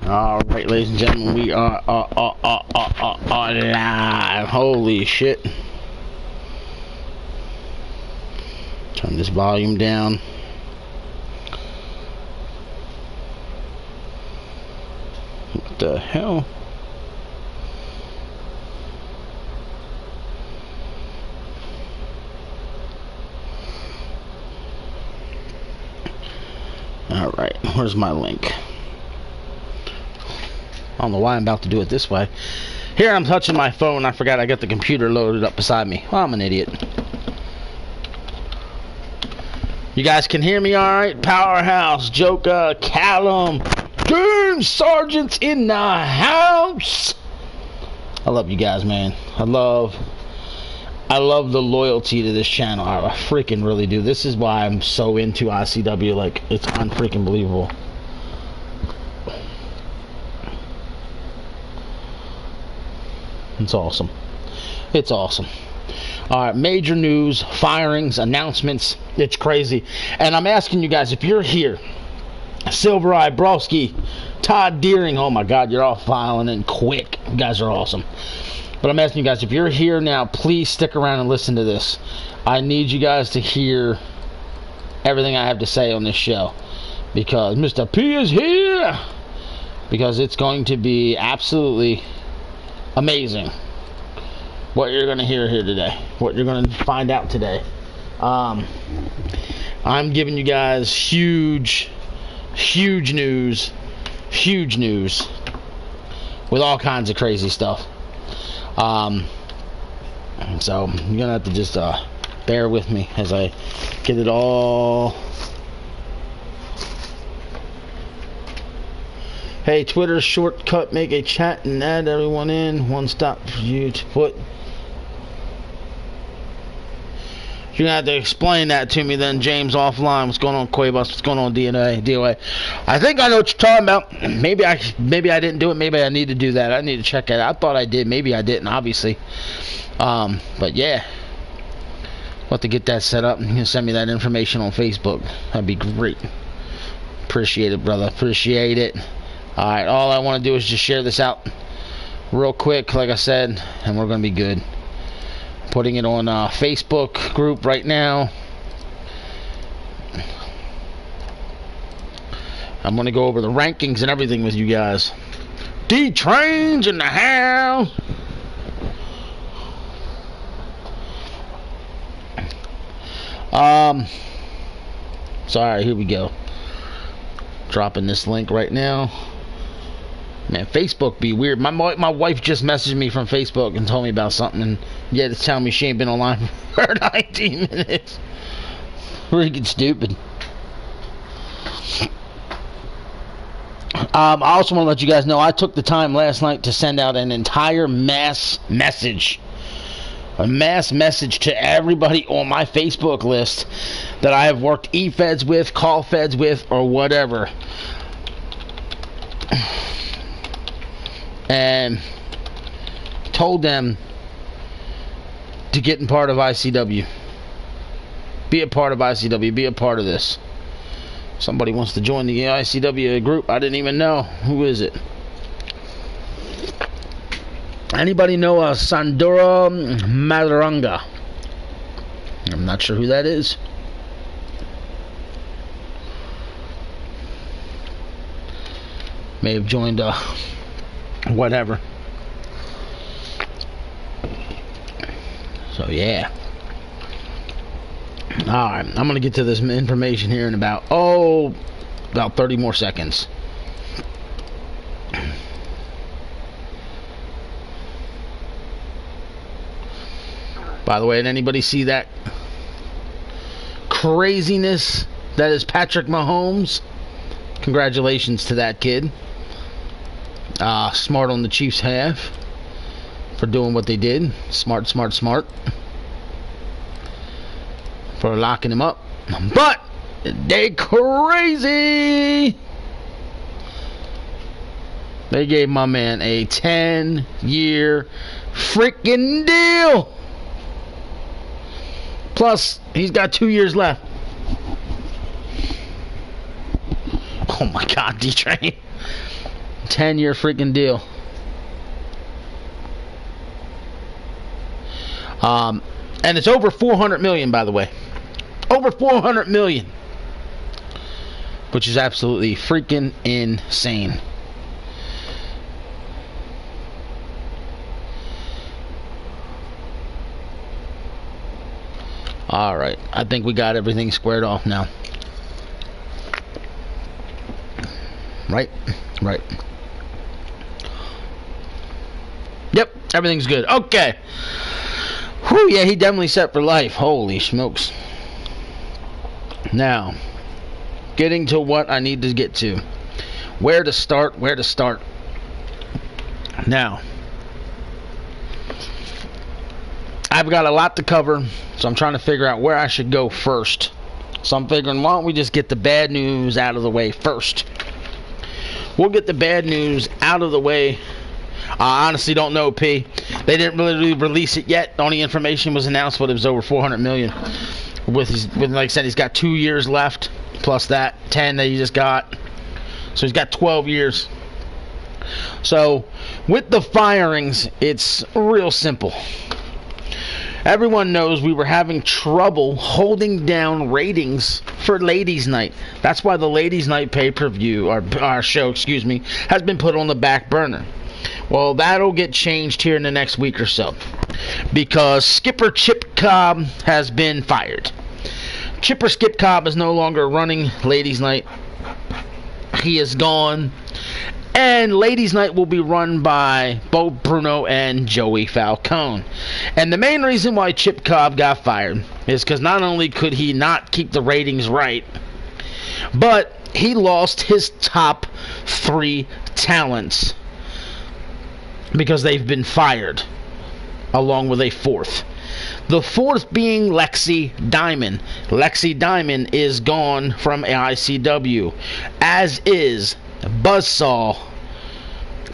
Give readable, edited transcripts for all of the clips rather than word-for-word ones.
Alright, ladies and gentlemen, we are live. Holy shit. Turn this volume down. What the hell? Alright, where's my link? I don't know why I'm about to do it this way. Here I'm touching my phone. I forgot I got the computer loaded up beside me. Well, I'm an idiot. You guys can hear me alright? Powerhouse, Joker, Callum, Game Sergeant's in the house. I love you guys, man. I love the loyalty to this channel. I freaking really do. This is why I'm so into ICW. Like, it's unfreaking believable. It's awesome. It's awesome. Alright, major news, firings, announcements. It's crazy. And I'm asking you guys, if you're here, Silver Eye, Broski, Todd Deering, oh my god, you're all filing in quick. You guys are awesome. But I'm asking you guys, if you're here now, please stick around and listen to this. I need you guys to hear everything I have to say on this show. Because Mr. P is here! Because it's going to be absolutely amazing what you're going to hear here today, what you're going to find out today. I'm giving you guys huge news with all kinds of crazy stuff. So you're gonna have to just bear with me as I get it all. Hey, Twitter shortcut, make a chat and add everyone in. One stop for you to put. You're gonna have to explain that to me then, James, offline. What's going on, Quabus? What's going on, DOA? I think I know what you're talking about. Maybe I didn't do it. Maybe I need to do that. I need to check it out. I thought I did. Maybe I didn't, obviously. But yeah, we'll have to get that set up. You can send me that information on Facebook. That'd be great. Appreciate it, brother. Appreciate it. Alright, all I want to do is just share this out real quick, like I said, and we're going to be good. Putting it on a Facebook group right now. I'm going to go over the rankings and everything with you guys. D-Train's in the house. Sorry, here we go. Dropping this link right now. Man, Facebook be weird. My wife just messaged me from Facebook and told me about something, and yet it's telling me she ain't been online for 19 minutes. Freaking stupid. I also want to let you guys know I took the time last night to send out an entire mass message. A mass message to everybody on my Facebook list that I have worked e-feds with, call feds with, or whatever. And told them to get in part of ICW. Be a part of ICW. Be a part of this. Somebody wants to join the ICW group. I didn't even know. Who is it? Anybody know Sandora Madaranga? I'm not sure who that is. May have joined whatever. So yeah. Alright, I'm gonna get to this information here in about 30 more seconds. By the way, did anybody see that craziness that is Patrick Mahomes? Congratulations to that kid. Smart on the Chiefs' half for doing what they did. Smart. For locking him up. But they crazy. They gave my man a 10-year freaking deal. Plus, he's got 2 years left. Oh my God, D-Train. 10-year freaking deal. And it's over 400 million, by the way. Over 400 million. Which is absolutely freaking insane. Alright, I think we got everything squared off now. Right? Right. Yep, everything's good. Okay. Whew, yeah, he definitely set for life. Holy smokes. Now, getting to what I need to get to. Where to start, where to start. Now, I've got a lot to cover, so I'm trying to figure out where I should go first. So I'm figuring, why don't we just get the bad news out of the way first? We'll get the bad news out of the way. I honestly don't know, P. They didn't really release it yet. Only information was announced, but it was over 400 million. With like I said, he's got 2 years left, plus that 10 that he just got. So he's got 12 years. So with the firings, it's real simple. Everyone knows we were having trouble holding down ratings for Ladies Night. That's why the Ladies Night pay-per-view, or our show, excuse me, has been put on the back burner. Well, that'll get changed here in the next week or so, because Skipper Chip Cobb has been fired. Chipper Skip Cobb is no longer running Ladies Night. He is gone. And Ladies Night will be run by Bo Bruno and Joey Falcone. And the main reason why Chip Cobb got fired is because not only could he not keep the ratings right, but he lost his top 3 talents because they've been fired, along with a 4th. The 4th being Lexi Diamond. Lexi Diamond is gone from ICW, as is Buzzsaw,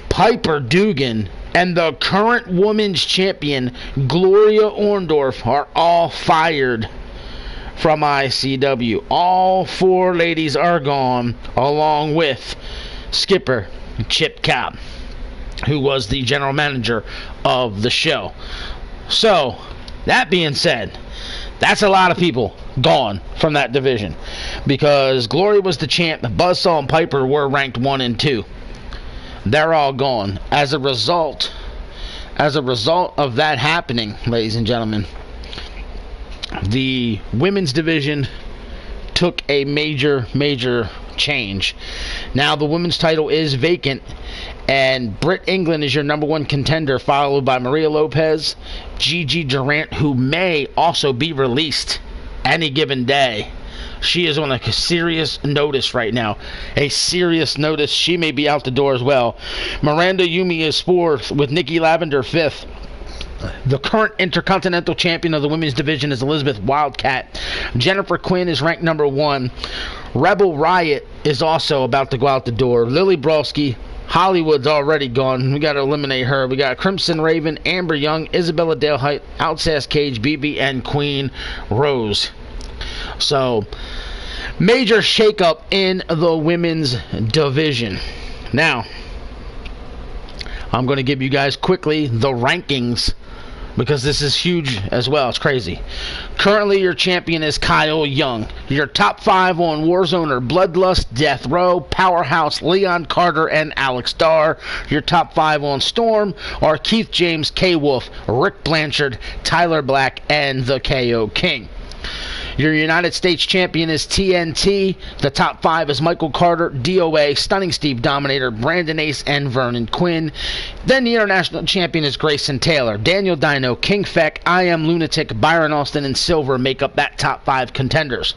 Piper Dugan, and the current women's champion Gloria Orndorff are all fired from ICW. All 4 ladies are gone, along with Skipper Chip Cobb, who was the general manager of the show. So, that being said, that's a lot of people gone from that division, because Glory was the champ. Buzzsaw and Piper were ranked 1 and 2. They're all gone. As a result of that happening, ladies and gentlemen, the women's division took a major change. Now the women's title is vacant, and Britt England is your number 1 contender, followed by Maria Lopez, Gigi Durant, who may also be released any given day. She is on a serious notice right now. A serious notice. She may be out the door as well. Miranda Yumi is 4th, with Nikki Lavender 5th. The current Intercontinental Champion of the women's division is Elizabeth Wildcat. Jennifer Quinn is ranked number 1. Rebel Riot is also about to go out the door. Lily Brolsky, Hollywood's already gone. We got to eliminate her. We got Crimson Raven, Amber Young, Isabella Dalehite, Outcast Cage, BB, and Queen Rose. So, major shakeup in the women's division. Now, I'm going to give you guys quickly the rankings, because this is huge as well. It's crazy. Currently, your champion is Kyle Young. Your top 5 on Warzone are Bloodlust, Death Row, Powerhouse, Leon Carter, and Alex Starr. Your top 5 on Storm are Keith James, K-Wolf, Rick Blanchard, Tyler Black, and the KO King. Your United States champion is TNT. The top 5 is Michael Carter, DOA, Stunning Steve Dominator, Brandon Ace, and Vernon Quinn. Then the international champion is Grayson Taylor. Daniel Dino, King Feck, I Am Lunatic, Byron Austin, and Silver make up that top 5 contenders.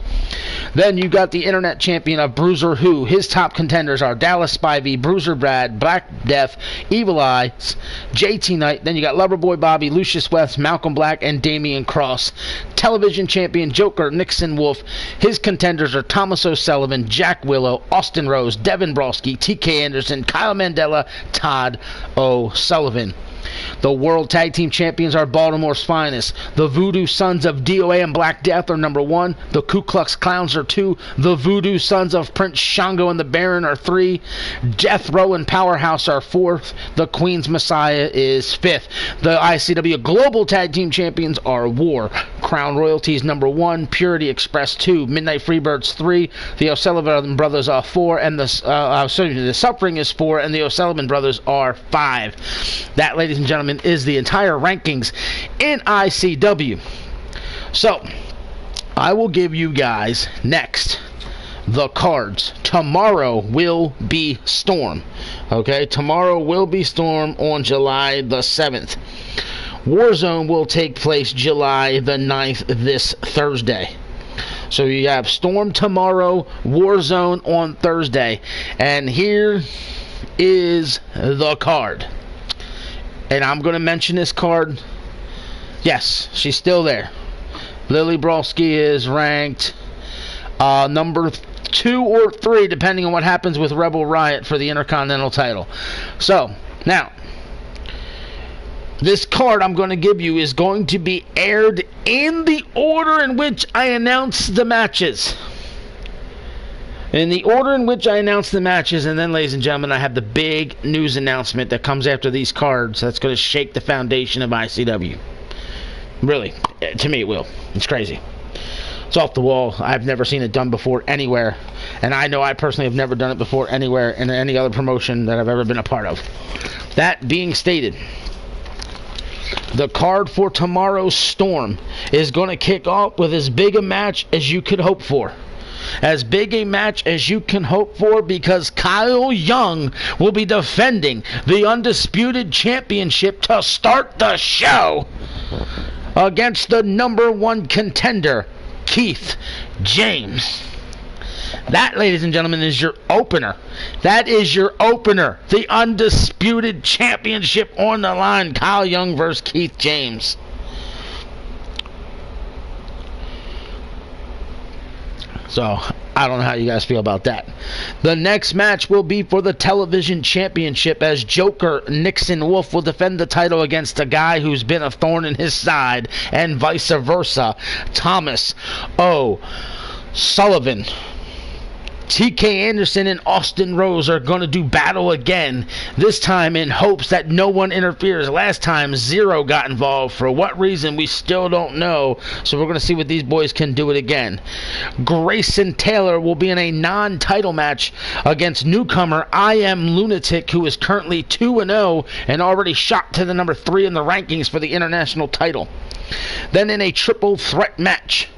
Then you got the internet champion of Bruiser Who. His top contenders are Dallas Spivey, Bruiser Brad, Black Death, Evil Eyes, JT Knight. Then you got Loverboy Bobby, Lucius West, Malcolm Black, and Damian Cross. Television champion Joker Nixon Wolf. His contenders are Thomas O'Sullivan, Jack Willow, Austin Rose, Devin Brolsky, TK Anderson, Kyle Mandela, Todd O'Sullivan. The World Tag Team Champions are Baltimore's finest. The Voodoo Sons of DOA and Black Death are number 1. The Ku Klux Clowns are 2. The Voodoo Sons of Prince Shango and the Baron are 3. Death Row and Powerhouse are 4th. The Queen's Messiah is 5th. The ICW Global Tag Team Champions are War. Crown Royalty is number 1. Purity Express 2. Midnight Freebirds 3. The O'Sullivan Brothers are 4. And the Suffering is 4. And the O'Sullivan Brothers are 5. That, ladies and gentlemen, is the entire rankings in ICW. So, I will give you guys next the cards. Tomorrow will be Storm. Okay, tomorrow will be Storm on July the 7th. Warzone will take place July the 9th, this Thursday. So you have Storm tomorrow, Warzone on Thursday. And here is the card. And I'm going to mention this card. Yes, she's still there. Lily Broski is ranked number 2 or 3, depending on what happens with Rebel Riot for the Intercontinental title. So, now, this card I'm going to give you is going to be aired in the order in which I announce the matches. In the order in which I announce the matches, and then, ladies and gentlemen, I have the big news announcement that comes after these cards that's going to shake the foundation of ICW. Really, to me it will. It's crazy. It's off the wall. I've never seen it done before anywhere, and I know I personally have never done it before anywhere in any other promotion that I've ever been a part of. That being stated, the card for tomorrow's Storm is going to kick off with as big a match as you could hope for. As big a match as you can hope for, because Kyle Young will be defending the Undisputed Championship to start the show against the number 1 contender, Keith James. That, ladies and gentlemen, is your opener. That is your opener. The Undisputed Championship on the line. Kyle Young versus Keith James. So, I don't know how you guys feel about that. The next match will be for the Television Championship, as Joker Nixon Wolf will defend the title against a guy who's been a thorn in his side, and vice versa. Thomas O'Sullivan, TK Anderson, and Austin Rose are going to do battle again, this time in hopes that no one interferes. Last time, Zero got involved. For what reason, we still don't know, so we're going to see what these boys can do it again. Grayson Taylor will be in a non-title match against newcomer I Am Lunatic, who is currently 2-0 and already shot to the number 3 in the rankings for the international title. Then in a triple threat match,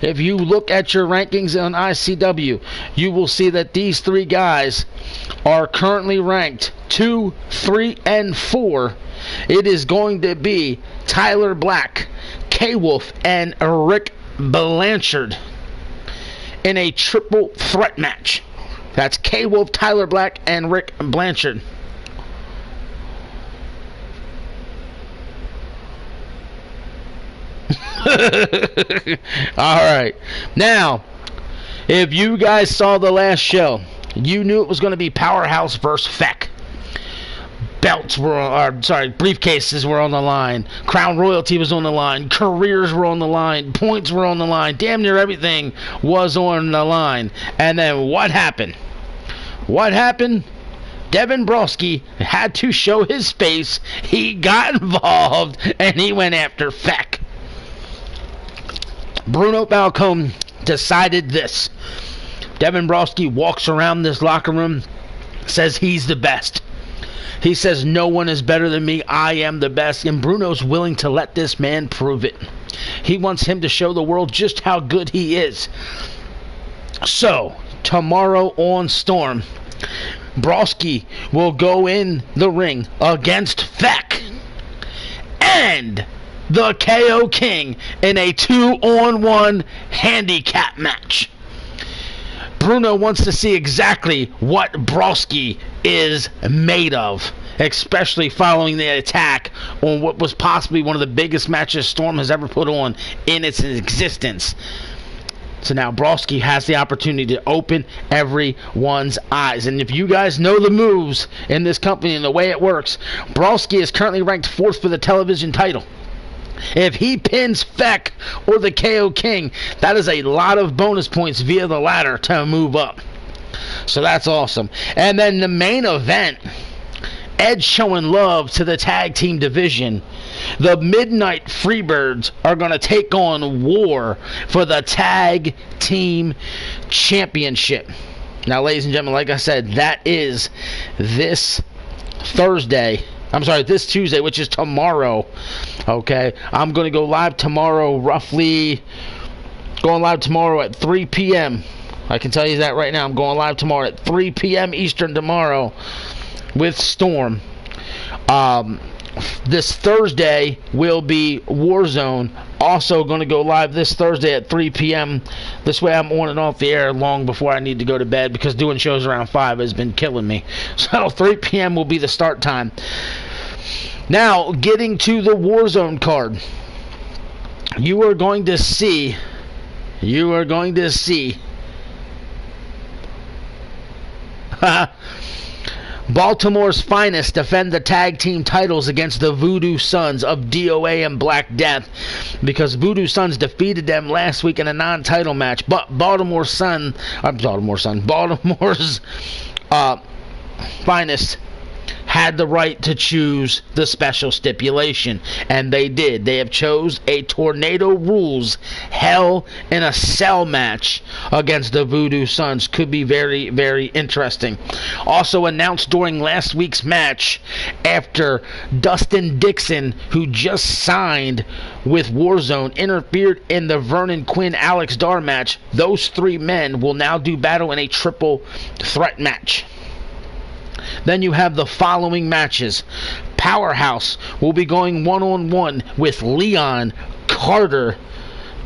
if you look at your rankings on ICW, you will see that these 3 guys are currently ranked 2, 3, and 4. It is going to be Tyler Black, K-Wolf, and Rick Blanchard in a triple threat match. That's K-Wolf, Tyler Black, and Rick Blanchard. Alright, now, if you guys saw the last show, you knew it was going to be Powerhouse versus Feck. Briefcases were on the line, Crown Royalty was on the line, careers were on the line, points were on the line, damn near everything was on the line. And then what happened? Devin Broski had to show his face. He got involved, and he went after Feck. Bruno Falcone decided this. Devin Broski walks around this locker room, says he's the best. He says no one is better than me, I am the best, and Bruno's willing to let this man prove it. He wants him to show the world just how good he is. So, tomorrow on Storm, Broski will go in the ring against Feck and the KO King in a 2-on-1 handicap match. Bruno wants to see exactly what Broski is made of, especially following the attack on what was possibly one of the biggest matches Storm has ever put on in its existence. So now Broski has the opportunity to open everyone's eyes. And if you guys know the moves in this company and the way it works, Broski is currently ranked 4th for the television title. If he pins Feck or the KO King, that is a lot of bonus points via the ladder to move up. So that's awesome. And then the main event, Edge showing love to the tag team division. The Midnight Freebirds are going to take on War for the tag team championship. Now, ladies and gentlemen, like I said, that is this Thursday. I'm sorry, this Tuesday, which is tomorrow. Okay, I'm going to go live tomorrow, going live tomorrow at 3 p.m. I can tell you that right now. I'm going live tomorrow at 3 p.m. Eastern tomorrow with Storm. This Thursday will be Warzone. Also going to go live this Thursday at 3 p.m. This way I'm on and off the air long before I need to go to bed, because doing shows around 5 has been killing me. So 3 p.m. will be the start time. Now, getting to the Warzone card. You are going to see Baltimore's finest defend the tag team titles against the Voodoo Sons of DOA and Black Death, because Voodoo Sons defeated them last week in a non-title match. But Baltimore's finest had the right to choose the special stipulation, and they did. They have chose a Tornado Rules Hell in a Cell match against the Voodoo Sons. Could be very, very interesting. Also announced during last week's match, after Dustin Dixon, who just signed with Warzone, interfered in the Vernon Quinn Alex Dar match, those 3 men will now do battle in a triple threat match. Then you have the following matches. Powerhouse will be going one-on-one with Leon Carter.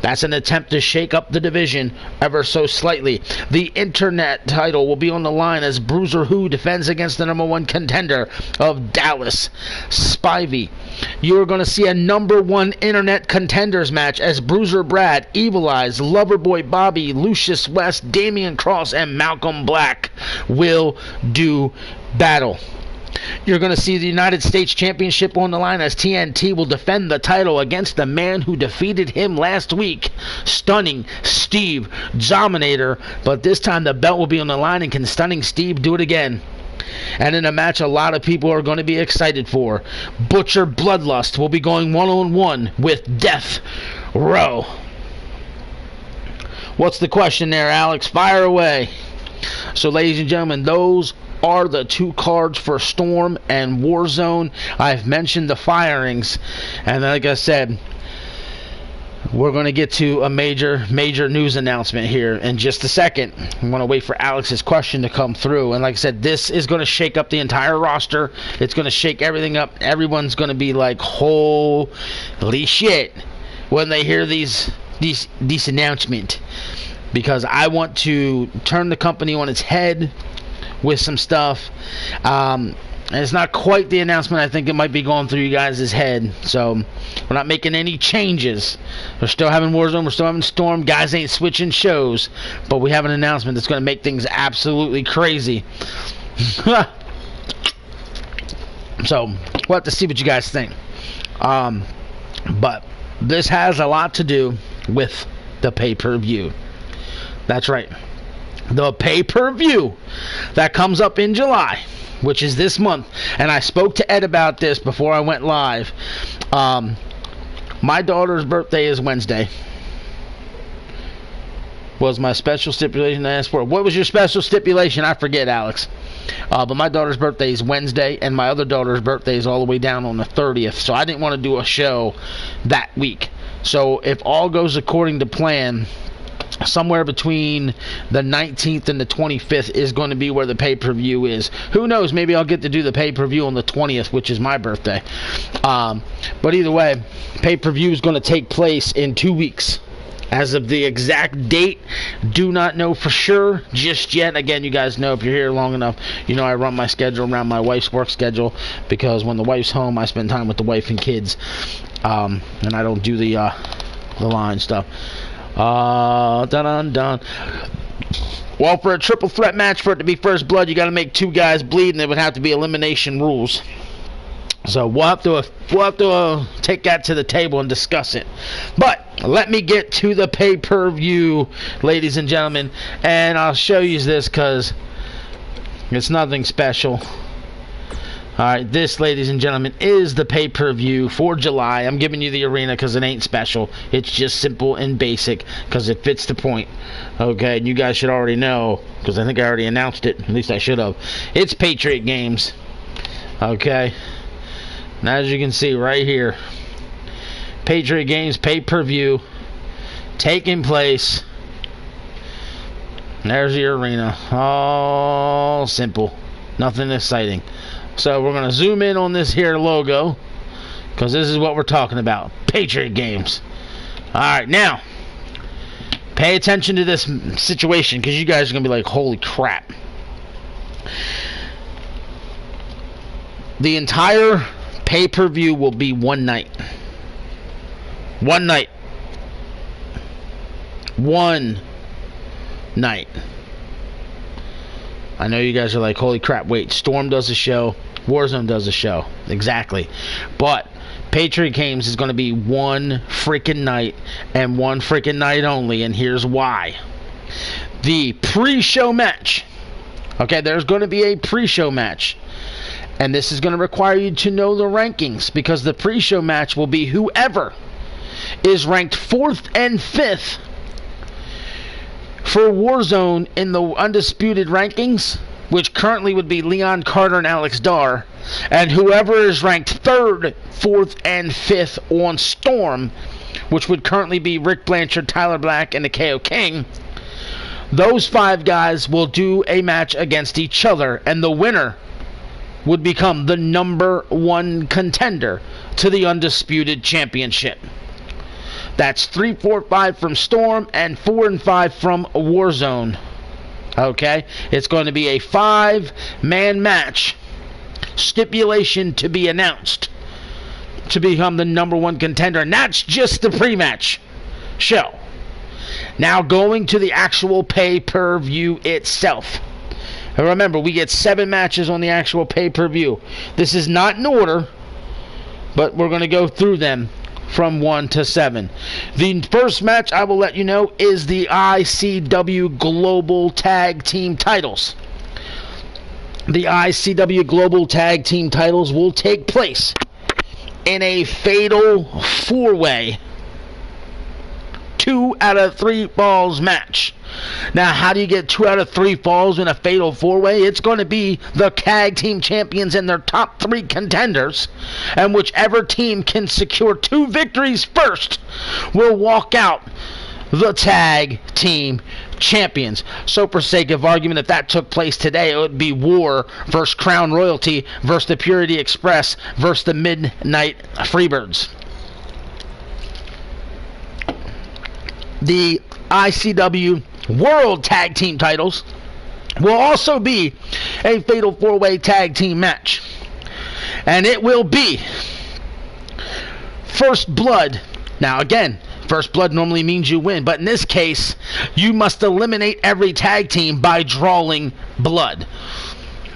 That's an attempt to shake up the division ever so slightly. The Internet title will be on the line as Bruiser Who defends against the #1 contender of Dallas, Spivey. You're going to see a #1 Internet contenders match as Bruiser Brad, Evil Eyes, Loverboy Bobby, Lucius West, Damian Cross, and Malcolm Black will do battle. You're going to see the United States Championship on the line as TNT will defend the title against the man who defeated him last week, Stunning Steve Dominator. But this time the belt will be on the line, and can Stunning Steve do it again? And in a match a lot of people are going to be excited for, Butcher Bloodlust will be going one-on-one with Death Row. What's the question there, Alex? Fire away. So, ladies and gentlemen, those are the 2 cards for Storm and Warzone. I've mentioned the firings, and like I said, we're going to get to a major news announcement here in just a second. I'm going to wait for Alex's question to come through. And like I said, this is going to shake up the entire roster. It's going to shake everything up. Everyone's going to be like, holy shit, when they hear this announcement. Because I want to turn the company on its head with some stuff. And it's not quite the announcement I think it might be going through you guys' head. So we're not making any changes. We're still having Warzone. We're still having Storm. Guys ain't switching shows. But we have an announcement that's going to make things absolutely crazy. So we'll have to see what you guys think. But this has a lot to do with the pay-per-view. That's right. The pay-per-view that comes up in July, which is this month. And I spoke to Ed about this before I went live. My daughter's birthday is Wednesday. Was my special stipulation I asked for? What was your special stipulation? I forget, Alex. But my daughter's birthday is Wednesday, and my other daughter's birthday is all the way down on the 30th. So I didn't want to do a show that week. So if all goes according to plan, somewhere between the 19th and the 25th is going to be where the pay-per-view is. Who knows? Maybe I'll get to do the pay-per-view on the 20th, which is my birthday. But either way, pay-per-view is going to take place in 2 weeks. As of the exact date, do not know for sure just yet. Again, you guys know, if you're here long enough, you know I run my schedule around my wife's work schedule, because when the wife's home, I spend time with the wife and kids, and I don't do the line stuff. Dun. Well, for a triple threat match, for it to be first blood, you got to make 2 guys bleed, and it would have to be elimination rules. So we'll have to take that to the table and discuss it. But let me get to the pay-per-view, ladies and gentlemen, and I'll show you this because it's nothing special. Alright, this, ladies and gentlemen, is the pay-per-view for July. I'm giving you the arena because it ain't special. It's just simple and basic because it fits the point. Okay, and you guys should already know because I think I already announced it. At least I should have. It's Patriot Games. Okay. And as you can see right here, Patriot Games pay-per-view taking place. And there's your arena. All simple. Nothing exciting. So we're going to zoom in on this here logo because this is what we're talking about. Patriot Games. Alright, now pay attention to this situation because you guys are going to be like, holy crap. The entire pay-per-view will be one night. One night. One night. I know you guys are like, holy crap, wait, Storm does a show, Warzone does a show. Exactly. But Patriot Games is going to be one freaking night and one freaking night only, and here's why. The pre-show match. Okay, there's going to be a pre-show match. And this is going to require you to know the rankings because the pre-show match will be whoever is ranked 4th and 5th for Warzone in the undisputed rankings, which currently would be Leon Carter and Alex Dar, and whoever is ranked 3rd, 4th, and 5th on Storm, which would currently be Rick Blanchard, Tyler Black, and the KO King, those 5 guys will do a match against each other, and the winner would become the #1 contender to the undisputed championship. That's 3, 4, 5 from Storm and 4 and 5 from Warzone. Okay? It's going to be a 5-man match. Stipulation to be announced to become the #1 contender. And that's just the pre-match show. Now going to the actual pay-per-view itself. And remember, we get 7 matches on the actual pay-per-view. This is not in order, but we're going to go through them from 1 to 7. The first match, I will let you know, is the ICW Global Tag Team titles. The ICW Global Tag Team titles will take place in a fatal 4-way 2 out of 3 falls match. Now, how do you get 2 out of 3 falls in a fatal 4-way? It's going to be the tag team champions and their top 3 contenders, and whichever team can secure 2 victories first will walk out the tag team champions. So for sake of argument, if that took place today, it would be War versus Crown Royalty versus the Purity Express versus the Midnight Freebirds. The ICW World Tag Team titles will also be a fatal 4-way tag team match. And it will be First Blood. Now again, First Blood normally means you win, but in this case, you must eliminate every tag team by drawing blood.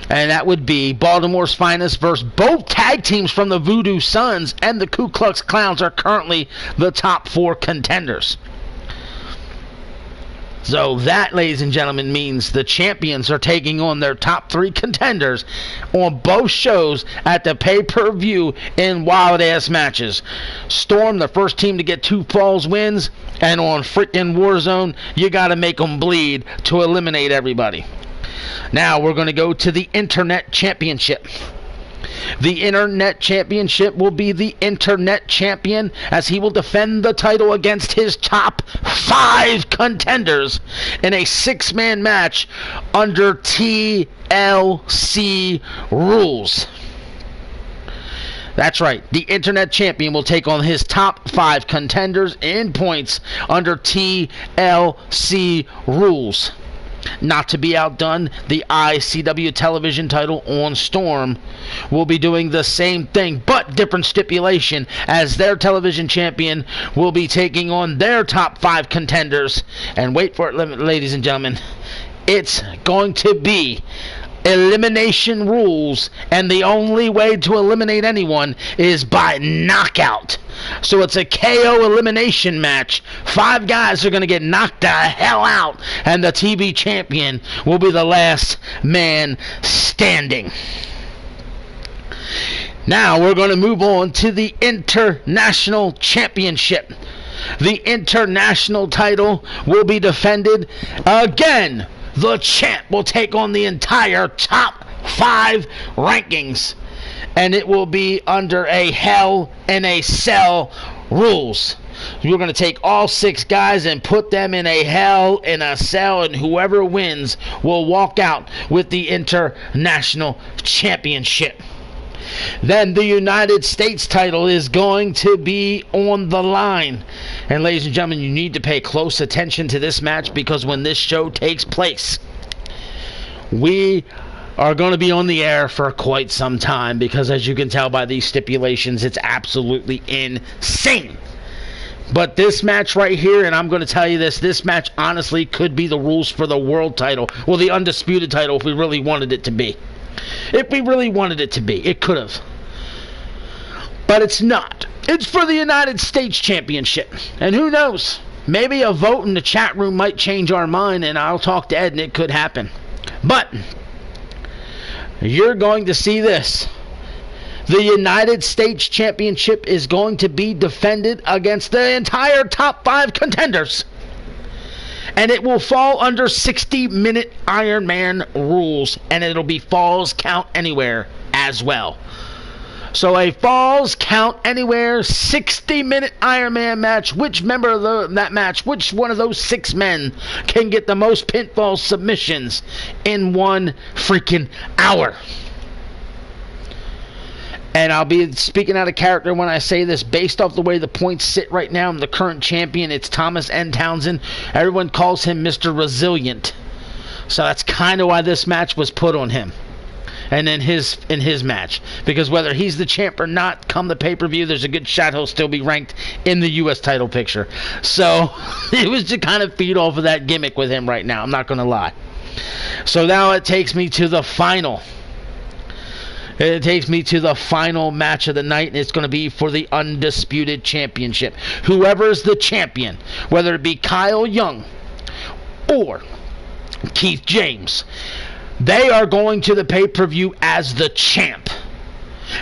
And that would be Baltimore's Finest versus both tag teams from the Voodoo Sons and the Ku Klux Klans are currently the top 4 contenders. So that, ladies and gentlemen, means the champions are taking on their top 3 contenders on both shows at the pay-per-view in wild-ass matches. Storm, the first team to get 2 falls wins, and on freaking Warzone, you got to make them bleed to eliminate everybody. Now we're going to go to the Internet Championship. The Internet Championship will be the Internet Champion as he will defend the title against his top 5 contenders in a 6-man match under TLC rules. That's right. The Internet Champion will take on his top 5 contenders in points under TLC rules. not to be outdone, the ICW television title on Storm will be doing the same thing, but different stipulation, as their television champion will be taking on their top 5 contenders. And wait for it, ladies and gentlemen, it's going to be elimination rules, and the only way to eliminate anyone is by knockout. So it's a KO elimination match. 5 guys are going to get knocked the hell out, and the TV champion will be the last man standing. Now we're going to move on to the International Championship. The International title will be defended again. The champ will take on the entire top 5 rankings, and it will be under a Hell in a Cell rules. We're going to take all 6 guys and put them in a Hell in a Cell, and whoever wins will walk out with the International Championship. Then the United States title is going to be on the line. And ladies and gentlemen, you need to pay close attention to this match, because when this show takes place, we are going to be on the air for quite some time, because as you can tell by these stipulations, it's absolutely insane. But this match right here, and I'm going to tell you this match honestly could be the rules for the world title, well, the undisputed title, if we really wanted it to be. If we really wanted it to be, it could have. But it's not. It's for the United States Championship. And who knows? Maybe a vote in the chat room might change our mind, and I'll talk to Ed, and it could happen. But you're going to see this. The United States Championship is going to be defended against the entire top 5 contenders. And it will fall under 60-minute Iron Man rules, and it'll be falls count anywhere as well. So a falls count anywhere 60-minute Iron Man match. Which member of that match, which one of those 6 men can get the most pinfall submissions in 1 freaking hour? And I'll be speaking out of character when I say this. Based off the way the points sit right now, and the current champion, it's Thomas N. Townsend. Everyone calls him Mr. Resilient. So that's kind of why this match was put on him. And in his match. Because whether he's the champ or not, come the pay-per-view, there's a good shot he'll still be ranked in the U.S. title picture. So it was to kind of feed off of that gimmick with him right now. I'm not going to lie. So now it takes me to the final. It takes me to the final match of the night, and it's going to be for the Undisputed Championship. Whoever's the champion, whether it be Kyle Young or Keith James, they are going to the pay-per-view as the champ.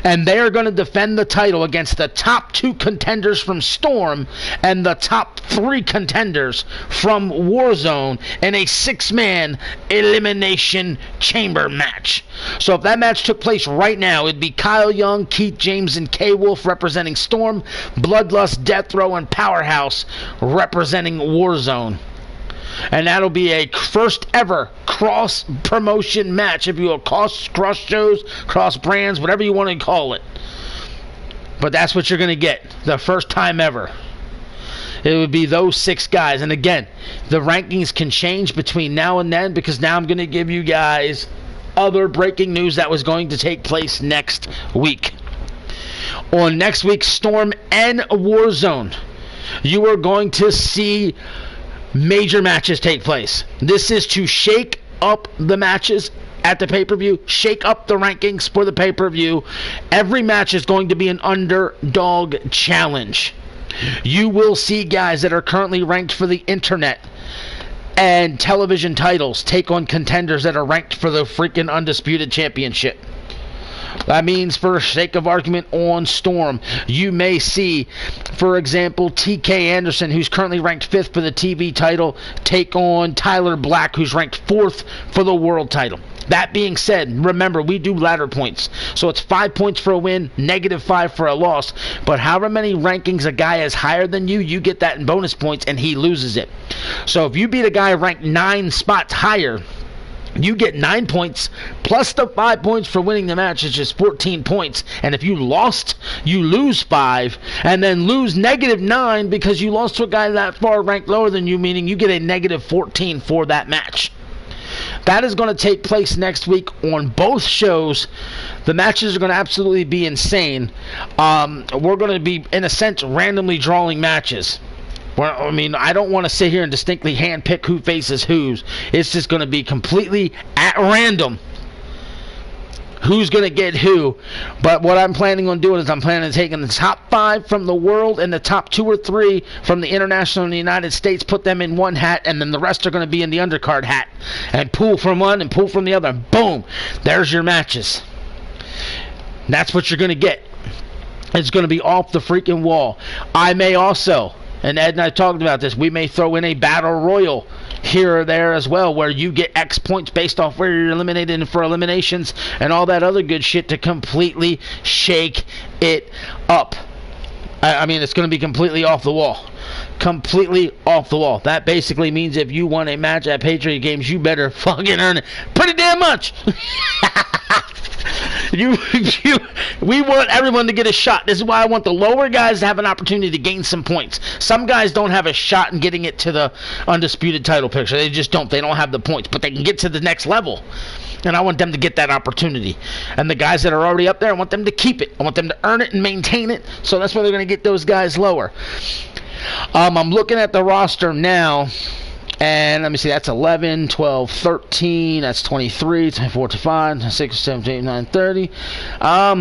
And they are going to defend the title against the top 2 contenders from Storm and the top 3 contenders from Warzone in a 6-man elimination chamber match. So if that match took place right now, it'd be Kyle Young, Keith James, and K-Wolf representing Storm, Bloodlust, Death Row, and Powerhouse representing Warzone. And that'll be a first ever cross promotion match, if you will, cross shows, cross brands, whatever you want to call it. But that's what you're going to get, the first time ever. It would be those 6 guys. And again, the rankings can change between now and then, because now I'm going to give you guys other breaking news that was going to take place next week. On next week's Storm and Warzone, you are going to see major matches take place. This is to shake up the matches at the pay-per-view, shake up the rankings for the pay-per-view. Every match is going to be an underdog challenge. You will see guys that are currently ranked for the internet and television titles take on contenders that are ranked for the freaking Undisputed Championship. That means, for sake of argument, on Storm, you may see, for example, TK Anderson, who's currently ranked 5th for the TV title, take on Tyler Black, who's ranked 4th for the world title. That being said, remember, we do ladder points. So it's 5 points for a win, -5 for a loss. But however many rankings a guy is higher than you, you get that in bonus points, and he loses it. So if you beat a guy ranked 9 spots higher, you get 9 points, plus the 5 points for winning the match, which is 14 points. And if you lost, you lose 5, and then lose -9 because you lost to a guy that far ranked lower than you, meaning you get a -14 for that match. That is going to take place next week on both shows. The matches are going to absolutely be insane. We're going to be, in a sense, randomly drawing matches. I mean, I don't want to sit here and distinctly handpick who faces who's. It's just going to be completely at random who's going to get who. But what I'm planning on doing is I'm planning on taking the top 5 from the world and the top 2 or 3 from the international in the United States, put them in one hat, and then the rest are going to be in the undercard hat. And pull from one and pull from the other. Boom. There's your matches. That's what you're going to get. It's going to be off the freaking wall. I may also, and Ed and I talked about this, we may throw in a battle royal here or there as well, where you get X points based off where you're eliminated for eliminations and all that other good shit to completely shake it up. I mean, it's going to be completely off the wall. Completely off the wall. That basically means if you won a match at Patriot Games, you better fucking earn it pretty damn much. We want everyone to get a shot. This is why I want the lower guys to have an opportunity to gain some points. Some guys don't have a shot in getting it to the undisputed title picture. They just don't. They don't have the points, but they can get to the next level. And I want them to get that opportunity. And the guys that are already up there, I want them to keep it. I want them to earn it and maintain it. So that's why they're going to get those guys lower. I'm looking at the roster now. And let me see, that's 11, 12, 13, that's 23, 24, 25, 26, 17, 18, 19, 30. I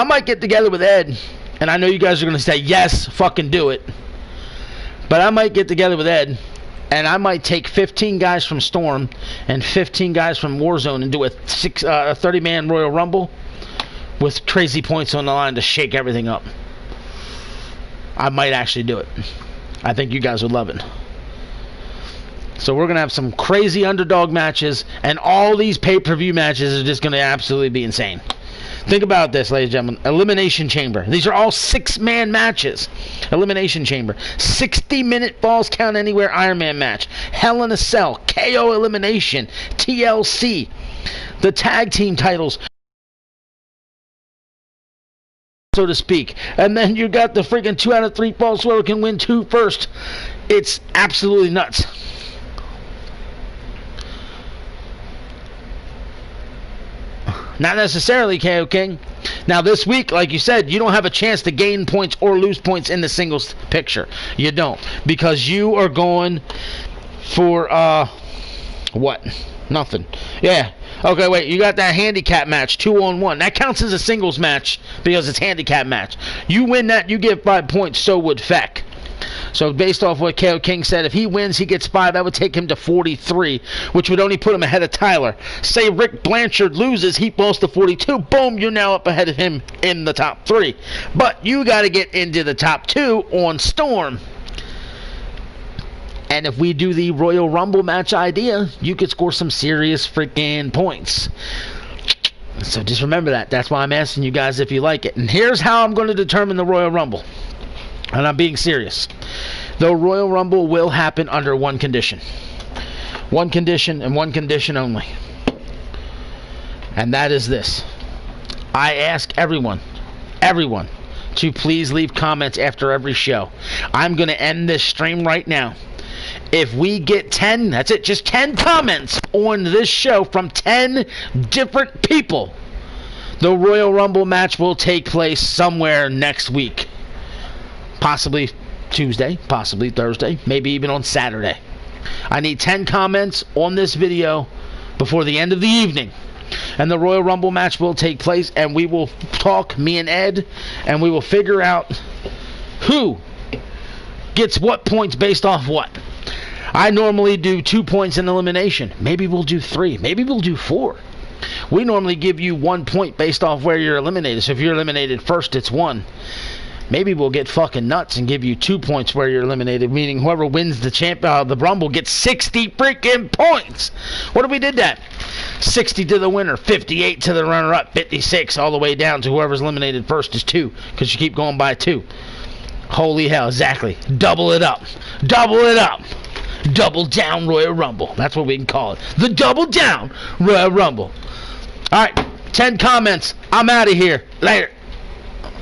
might get together with Ed, and I know you guys are going to say, yes, fucking do it. But I might get together with Ed, and I might take 15 guys from Storm and 15 guys from Warzone and do a 30-man Royal Rumble with crazy points on the line to shake everything up. I might actually do it. I think you guys would love it. So we're going to have some crazy underdog matches, and all these pay-per-view matches are just going to absolutely be insane. Think about this, ladies and gentlemen. Elimination Chamber. These are all 6-man matches. Elimination Chamber. 60-minute Falls Count Anywhere Iron Man match. Hell in a Cell. KO Elimination. TLC. The tag team titles, so to speak. And then you got the freaking 2 out of 3 falls where we can win 2 first. It's absolutely nuts. Not necessarily, KO King. Now this week, like you said, you don't have a chance to gain points or lose points in the singles picture. You don't. Because you are going for, what? Nothing. Yeah. Okay, wait, you got that handicap match, 2-on-1. That counts as a singles match because it's handicap match. You win that, you get 5 points, so would Feck. So based off what KO King said, if he wins, he gets 5. That would take him to 43, which would only put him ahead of Tyler. Say Rick Blanchard loses, he falls to 42. Boom, you're now up ahead of him in the top 3. But you got to get into the top 2 on Storm. And if we do the Royal Rumble match idea, you could score some serious freaking points. So just remember that. That's why I'm asking you guys if you like it. And here's how I'm going to determine the Royal Rumble. And I'm being serious. The Royal Rumble will happen under one condition. One condition and one condition only. And that is this. I ask everyone, to please leave comments after every show. I'm going to end this stream right now. If we get 10, that's it, just 10 comments on this show from 10 different people, the Royal Rumble match will take place somewhere next week. Possibly Tuesday, possibly Thursday, maybe even on Saturday. I need 10 comments on this video before the end of the evening. And the Royal Rumble match will take place, and we will talk, me and Ed, and we will figure out who gets what points based off what. I normally do 2 points in elimination. Maybe we'll do 3. Maybe we'll do 4. We normally give you 1 point based off where you're eliminated. So if you're eliminated first, it's 1. Maybe we'll get fucking nuts and give you 2 points where you're eliminated, meaning whoever wins the Rumble gets 60 freaking points. What if we did that? 60 to the winner, 58 to the runner-up, 56 all the way down to whoever's eliminated first is 2, because you keep going by 2. Holy hell, exactly. Double it up. Double it up. Double down Royal Rumble. That's what we can call it. The double down Royal Rumble. Alright, 10 comments. I'm out of here. Later.